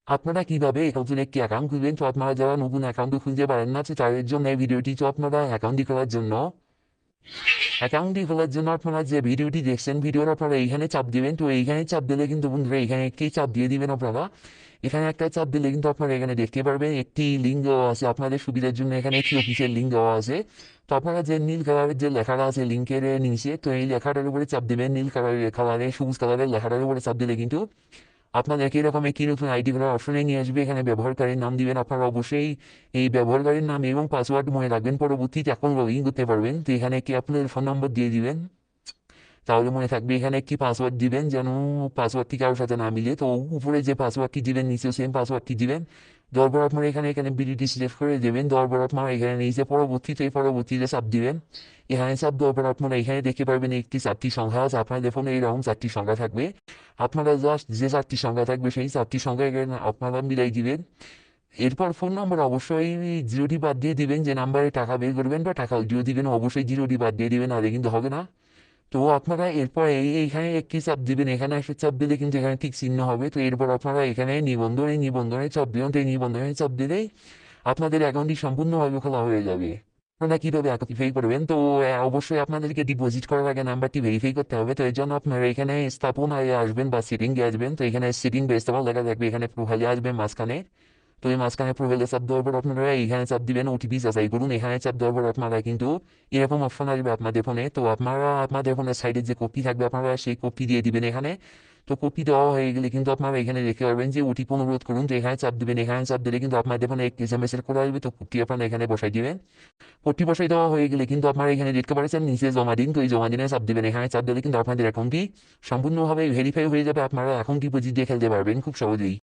আপনারা কিভাবে নতুন একটি অ্যাকাউন্ট খুলবেন, তো আপনারা যারা নতুন অ্যাকাউন্ট খুলতে পারেন না, তো তাদের জন্য এই ভিডিওটি। তো আপনারা অ্যাকাউন্টটি খোলার জন্য আপনারা যে ভিডিওটি দেখছেন, ভিডিওর আপনারা এইখানে চাপ দিবেন। তো এইখানে চাপ দিলে কিন্তু বন্ধুরা এখানে একটি চাপ দিয়ে দিবেন আপনারা। এখানে একটা চাপ দিলে কিন্তু আপনারা এখানে দেখতে পারবেন একটি লিঙ্ক দেওয়া আছে আপনাদের সুবিধার জন্য। এখানে একটি অফিসিয়াল লিঙ্ক দেওয়া আছে। তো আপনারা যে নীল কালারের যে লেখাটা আছে লিঙ্কের নিচে, তো এই লেখাটার উপরে চাপ দিবেন। নীল কালারের সবুজ কালারের লেখাটার উপরে চাপ দিলে কিন্তু আপনার একই রকম একটি নতুন আইডি খোলার অপশনে নিয়ে আসবে। এখানে ব্যবহারকারীর নাম দিবেন। আপনারা অবশ্যই এই ব্যবহারকারীর নাম এবং পাসওয়ার্ড মনে রাখবেন, পরবর্তীতে এখন লগ ইন করতে পারবেন। তো এখানে কি আপনার ফোন নম্বর দিয়ে দিবেন, তাহলে মনে থাকবে। এখানে একটি পাসওয়ার্ড দিবেন, যেন পাসওয়ার্ডটি কারোর সাথে না মিলে। তো উপরে যে পাসওয়ার্ডটি দিবেন নিচেও সেম পাসওয়ার্ডটি দিবেন। দেওয়ার পর আপনারা এখানে এখানে বিডিটি সিলেক্ট করে দেবেন। দেওয়ার পর আপনারা এখানে নিচে পরবর্তীতে চাপ দিবেন। এখানে চাপ দেওয়ার পর আপনারা এখানে দেখতে পারবেন একটি 4টি সংখ্যা আছে। আপনাদের ফোনে এইরকম 4টি সংখ্যা থাকবে। আপনারা জাস্ট যে 4টি সংখ্যা থাকবে সেই 4টি সংখ্যা এখানে আপনারা মিলাই দিবেন। এরপর ফোন নম্বর অবশ্যই জিরোটি বাদ দিয়ে দিবেন। যে নাম্বারে টাকা বের করবেন বা টাকা উইথড্র দিবেন অবশ্যই জিরোটি বাদ দিয়ে দিবেন, আরে কিন্তু হবে না। তো আপনারা এরপর এইখানে একটি চাপ দিবেন। এখানে একটা চাপ দিলে কিন্তু এখানে ঠিক চিহ্ন হবে। তো এরপর আপনারা এখানে নিবন্ধনে চাপ দিবেন। তো এই নিবন্ধনে চাপ দিলেই আপনাদের অ্যাকাউন্টটি সম্পূর্ণভাবে খোলা হয়ে যাবে। আপনারা কীভাবে ভেরিফাই করবেন, তো অবশ্যই আপনাদেরকে ডিপোজিট করার আগে নাম্বারটি ভেরিফাই করতে হবে। তো এর জন্য আপনারা এখানে স্থাপনায় আসবেন বা সেটিংয়ে আসবেন। তো এখানে সেটিং বা স্থাপন লেখা থাকবে, এখানে প্রোফাইলে আসবেন মাঝখানে। তো এই মাঝখানে প্রোফাইলে চাপ দেওয়ার পর আপনারা এইখানে চাপ দিবেন ওটিপি যাচাই করুন। এখানে চাপ দেওয়ার পর আপনারা কিন্তু এরকম অপশন আসবে আপনাদের ফোনে। তো আপনারা আপনাদের ফোনের সাইডে যে কপি থাকবে আপনারা সেই কপি দিয়ে দিবেন এখানে। তো কপি দেওয়া হয়ে গেলে কিন্তু আপনারা এখানে দেখতে পারবেন যে ওটিপি অনুরোধ করুন। তো এখানে চাপ দিবেন। এখানে চাপ দিলে কিন্তু আপনাদের ফোনে একটি এসএমএস করে আসবে। তো কোডটি আপনারা এখানে বসাই দিবেন। কোডটি বসাই দেওয়া হয়ে গেলে কিন্তু আপনারা এখানে দেখতে পাচ্ছেন নিচে জমা দিন। তো এই জমা দিনে চাপ দিবেন। এখানে চাপ দিলে কিন্তু আপনাদের অ্যাকাউন্টটি সম্পূর্ণভাবে ভেরিফাই হয়ে যাবে। আপনারা এখন ডিপোজিট দিয়ে খেলতে পারবেন খুব সহজেই।